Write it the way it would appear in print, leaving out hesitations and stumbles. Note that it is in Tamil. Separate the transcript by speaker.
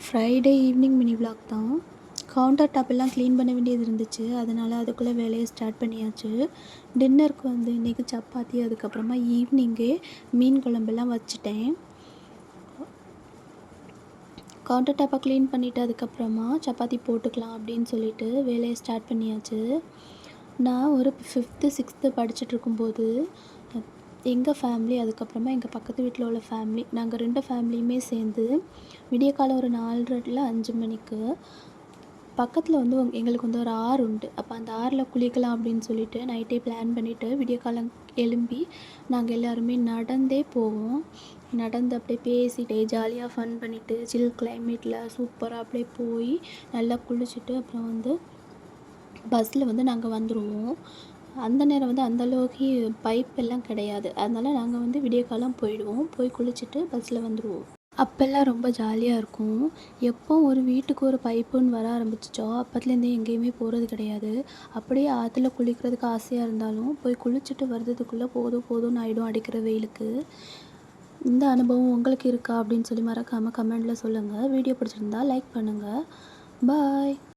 Speaker 1: ஃப்ரைடே ஈவினிங் மினி விலாக் தான். கவுண்டர் டாப் எல்லாம் க்ளீன் பண்ண வேண்டியது இருந்துச்சு. அதனால் அதுக்குள்ளே வேலையை ஸ்டார்ட் பண்ணியாச்சு. டின்னருக்கு வந்து இன்றைக்கி சப்பாத்தி, அதுக்கப்புறமா ஈவினிங்கே மீன் குழம்பெல்லாம் வச்சுட்டேன். கவுண்டர் டாப்பை க்ளீன் பண்ணிவிட்டு அதுக்கப்புறமா சப்பாத்தி போட்டுக்கலாம் அப்படின்னு சொல்லிட்டு வேலையை ஸ்டார்ட் பண்ணியாச்சு. நான் ஒரு 5th 6th படிச்சுட்ருக்கும்போது எங்கள் ஃபேமிலி, அதுக்கப்புறமா எங்கள் பக்கத்து வீட்டில் உள்ள ஃபேமிலி, நாங்கள் 2 ஃபேமிலியுமே சேர்ந்து விடிய காலம் ஒரு 4:30 5 மணிக்கு பக்கத்தில் வந்து எங்களுக்கு வந்து ஒரு ஆறு உண்டு. அப்போ அந்த ஆறில் குளிக்கலாம் அப்படின்னு சொல்லிட்டு நைட்டே பிளான் பண்ணிவிட்டு விடிய காலம் எழும்பி நாங்கள் எல்லாருமே நடந்தே போவோம். நடந்து அப்படியே பேசிகிட்டே ஜாலியாக ஃபன் பண்ணிவிட்டு சில் கிளைமேட்டில் சூப்பராக அப்படியே போய் நல்லா குளிச்சுட்டு அப்புறம் வந்து பஸ்ஸில் வந்து நாங்கள் வந்துடுவோம். அந்த நேரம் வந்து அந்தளவுக்கு பைப் எல்லாம் கிடையாது. அதனால் நாங்கள் வந்து விடிய காலம் போயிடுவோம். போய் குளிச்சுட்டு பஸ்ஸில் வந்துடுவோம். அப்போல்லாம் ரொம்ப ஜாலியாக இருக்கும். எப்போ ஒரு வீட்டுக்கு ஒரு பைப்புன்னு வர ஆரம்பிச்சிச்சோ அப்போத்துலேருந்தே எங்கேயுமே போகிறது கிடையாது. அப்படியே ஆற்றுல குளிக்கிறதுக்கு ஆசையாக இருந்தாலும் போய் குளிச்சுட்டு வர்றதுக்குள்ளே போதும் போதும்னு ஆகிடும் அடிக்கிற வெயிலுக்கு. இந்த அனுபவம் உங்களுக்கு இருக்கா அப்படின்னு சொல்லி மறக்காமல் கமெண்டில் சொல்லுங்கள். வீடியோ பிடிச்சிருந்தா லைக் பண்ணுங்கள். பாய்.